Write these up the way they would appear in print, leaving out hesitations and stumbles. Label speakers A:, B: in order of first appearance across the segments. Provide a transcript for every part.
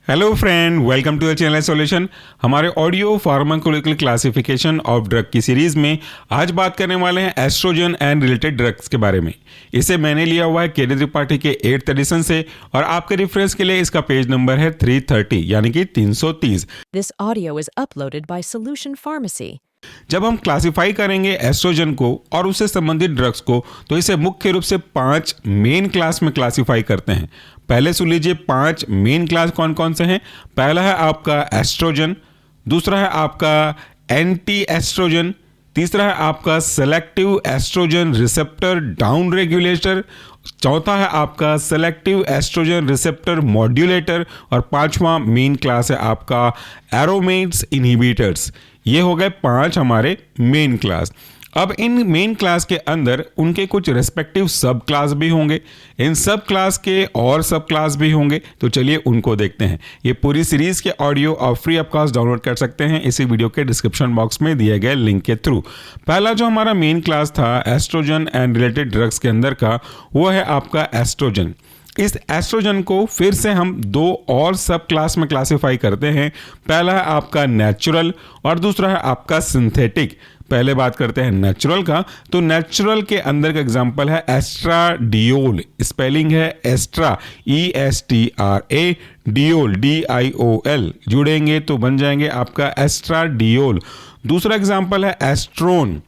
A: Hello friend, welcome to the channel solution. हमारे audio pharmacological classification of drug की series में आज बात करने वाले हैं एस्ट्रोजन एंड रिलेटेड ड्रग्स के बारे में। इसे मैंने लिया हुआ है के त्रिपाठी के 8th एडिशन से और आपके रेफरेंस के लिए इसका पेज नंबर है 330 यानी कि 330।
B: This audio is uploaded by Solution Pharmacy.
A: जब हम क्लासिफाई करेंगे एस्ट्रोजन को और उससे संबंधित ड्रग्स को तो इसे मुख्य रूप से 5 मेन क्लास में क्लासिफाई करते हैं। पहले सुन लीजिए 5 मेन क्लास कौन कौन से हैं। पहला है आपका एस्ट्रोजन, दूसरा है आपका एंटी एस्ट्रोजन, तीसरा है आपका selective estrogen receptor down regulator, चौथा है आपका सेलेक्टिव एस्ट्रोजन रिसेप्टर मॉड्यूलेटर और पांचवा मेन क्लास है आपका एरोमेट्स इनहिबिटर्स। ये हो गए 5 हमारे मेन क्लास। अब इन मेन क्लास के अंदर उनके कुछ रेस्पेक्टिव सब क्लास भी होंगे, इन सब क्लास के और सब क्लास भी होंगे। तो चलिए उनको देखते हैं। ये पूरी सीरीज के ऑडियो और फ्री ऑफ कॉस्ट डाउनलोड कर सकते हैं इसी वीडियो के डिस्क्रिप्शन बॉक्स में दिए गए लिंक के थ्रू। पहला जो हमारा मेन क्लास था एस्ट्रोजन एंड रिलेटेड ड्रग्स के अंदर का, वो है आपका एस्ट्रोजन। इस एस्ट्रोजन को फिर से हम 2 और सब क्लास में क्लासिफाई करते हैं। पहला है आपका नेचुरल और दूसरा है आपका सिंथेटिक। पहले बात करते हैं नेचुरल का, तो नेचुरल के अंदर का एग्जांपल है एस्ट्राडियोल। स्पेलिंग है एस्ट्रा ESTRA, डियोल DIOL। जुड़ेंगे तो बन जाएंगे आपका एस्ट्राडियोल। दूसरा एग्जांपल है एस्ट्रोन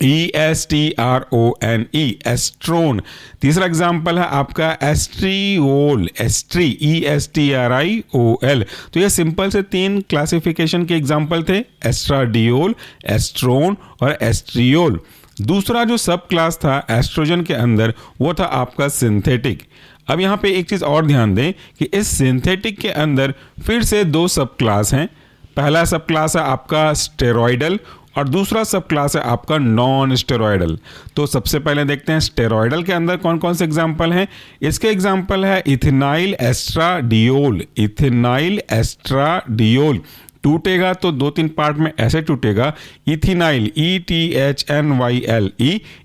A: ESTRONE, एस्ट्रोन। तीसरा एग्जाम्पल है आपका एस्ट्रियोल, एस्ट्री ESTRIOL। तो ये सिंपल से 3 क्लासिफिकेशन के एग्जाम्पल थे, एस्ट्राडियोल, एस्ट्रोन और एस्ट्रियोल। दूसरा जो सब क्लास था एस्ट्रोजन के अंदर वो था आपका सिंथेटिक। अब यहाँ पे एक चीज़ और ध्यान दें कि इस सिंथेटिक के अंदर फिर से 2 सब क्लास हैं। पहला सब क्लास है आपका स्टेरॉयडल और दूसरा सब क्लास है आपका नॉन स्टेरॉयडल। तो सबसे पहले देखते हैं स्टेरॉयडल के अंदर कौन कौन से एग्जाम्पल हैं। इसके एग्जाम्पल है इथेनाइल एस्ट्राडियोल। इथेनाइल एस्ट्राडियोल टूटेगा तो 2-3 पार्ट में ऐसे टूटेगा, इथेनाइल ETHNYLE,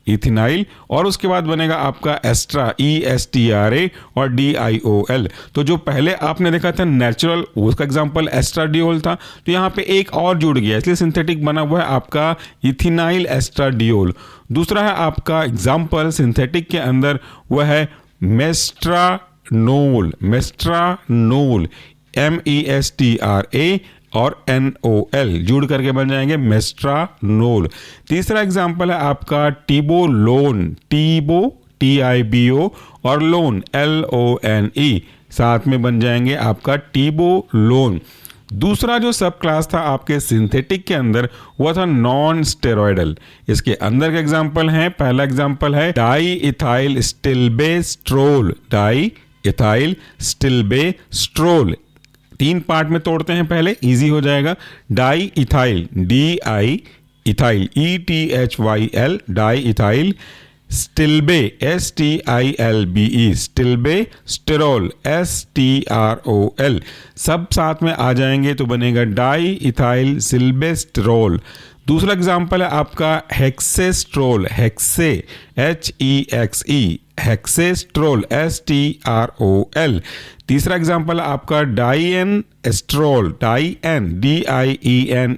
A: इथेनाइल, और उसके बाद बनेगा आपका एस्ट्रा ESTRA और DIOL। तो जो पहले आपने देखा था नेचुरल, उसका एग्जांपल एस्ट्राडियोल था, तो यहाँ पे एक और जुड़ गया इसलिए सिंथेटिक बना हुआ है आपका इथेनाइल एस्ट्राडियोल। दूसरा है आपका एग्जाम्पल सिंथेटिक के अंदर वह है मेस्ट्रानोल। मेस्ट्रानोल MESTRA और NOL जुड़ करके बन जाएंगे मेस्ट्रानोल। तीसरा एग्जाम्पल है आपका टिबोलोन, टीबो TIBO और लोन LONE, साथ में बन जाएंगे आपका टिबोलोन। दूसरा जो सब क्लास था आपके सिंथेटिक के अंदर वो था नॉन स्टेरॉयडल। इसके अंदर के एग्जाम्पल हैं, पहला एग्जाम्पल है di ethyl stilbestrol. Di ethyl stilbestrol 3 part में तोड़ते हैं, पहले इजी हो जाएगा। Di ethyl DI ethyl ETHYL, di ethyl stilbe STILBE, stilbe strol STROL, सब साथ में आ जाएंगे तो बनेगा डाई इथाइल सिल्बेस्टेरोल। दूसरा एग्जाम्पल है आपका हेक्सेस्ट्रोल, हेक्से HEXE, हेक्सेस्ट्रोल STROL। तीसरा एग्जाम्पल आपका डाइएन एस्ट्रोल, डाइएन DIENESTROL,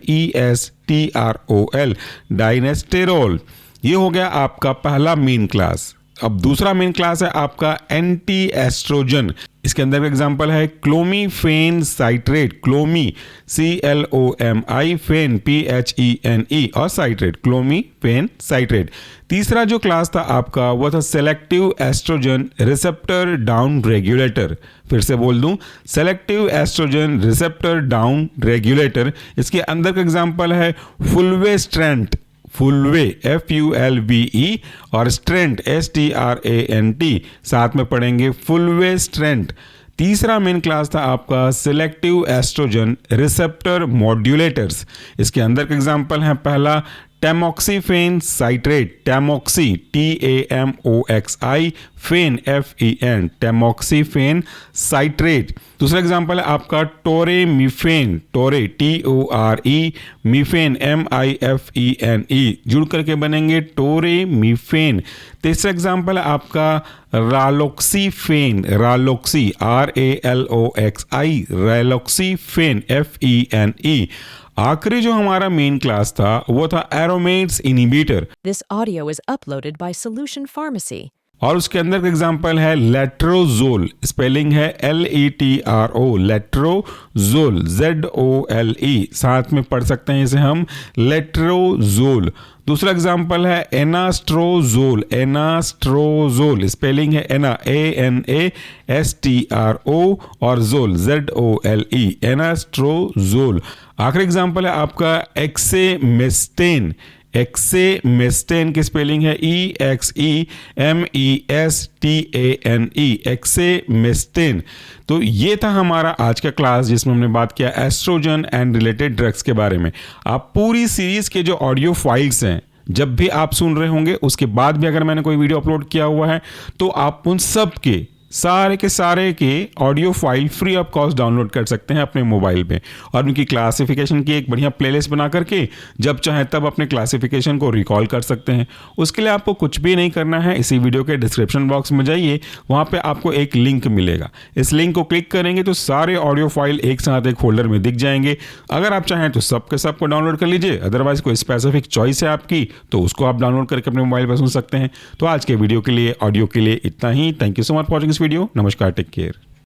A: डाइनेस्टेरोल। ये हो गया आपका पहला मेन क्लास। अब दूसरा मेन क्लास है आपका एंटी एस्ट्रोजन। इसके अंदर का एग्जांपल है clomiphene citrate, clomi CLOMI, phene PHENE और साइट्रेट, क्लोमीफेन साइट्रेट। तीसरा जो क्लास था आपका वो था selective estrogen receptor down regulator. फिर से बोल दूं, selective estrogen receptor down regulator. इसके अंदर का एग्जांपल है फुलवेस्ट्रेंट, फुलवे FULVE और स्ट्रेंट STRANT, साथ में पढ़ेंगे फुलवेस्ट्रेंट। तीसरा मेन क्लास था आपका सिलेक्टिव एस्ट्रोजन रिसेप्टर मॉड्यूलेटर्स। इसके अंदर के एग्जांपल हैं, पहला टैमोक्सीफेन साइट्रेट, टैमोक्सी TAMOXI, फेन FEN, टैमोक्सीफेन साइट्रेट। दूसरा एग्जांपल है आपका टोरेमीफेन, टोरे TORE, मीफेन MIFENE, जुड़ करके बनेंगे टोरेमीफेन। तीसरा एग्जांपल है आपका रालोक्सीफेन, रालोक्सी RALOXI, रालोक्सीफेन FENE। आखिरी जो हमारा मेन क्लास था वो था एरोमेट्स inhibitor,
B: This audio is uploaded by Solution Pharmacy.
A: और उसके अंदर का एग्जांपल है लेट्रोजोल, स्पेलिंग है LETRO, लेट्रोजोल ZOLE, साथ में पढ़ सकते हैं इसे हम लेट्रोजोल। दूसरा एग्जांपल है एनास्ट्रोजोल, एनास्ट्रोजोल, स्पेलिंग है NANASTRO और जोल ZOLE, एनास्ट्रोजोल। आखिरी एग्जांपल है आपका एक्सेमेस्टेन, एक्सेमेस्टेन की स्पेलिंग है EXEMESTANE, एक्सेमेस्टेन। तो ये था हमारा आज का क्लास जिसमें हमने बात किया एस्ट्रोजन एंड रिलेटेड ड्रग्स के बारे में। आप पूरी सीरीज के जो ऑडियो फाइल्स हैं जब भी आप सुन रहे होंगे, उसके बाद भी अगर मैंने कोई वीडियो अपलोड किया हुआ है तो आप उन सब के सारे के audio file free of cost download कर सकते हैं अपने मोबाइल पे, और उनकी क्लासिफिकेशन की एक बढ़िया प्लेलिस्ट बना करके जब चाहे तब अपने क्लासिफिकेशन को रिकॉल कर सकते हैं। उसके लिए आपको कुछ भी नहीं करना है, इसी वीडियो के डिस्क्रिप्शन बॉक्स में जाइए, वहाँ पे आपको एक लिंक मिलेगा। इस लिंक को क्लिक करेंगे तो सारे ऑडियो फाइल एक साथ एक फोल्डर में दिख जाएंगे। अगर आप चाहें तो सब के सब को डाउनलोड कर लीजिए, अदरवाइज कोई स्पेसिफिक चॉइस है आपकी तो उसको आप डाउनलोड करके अपने मोबाइल पर सुन सकते हैं। तो आज के वीडियो के लिए, ऑडियो के लिए इतना ही। Thank you so much for watching this video. नमस्कार, टेक केयर।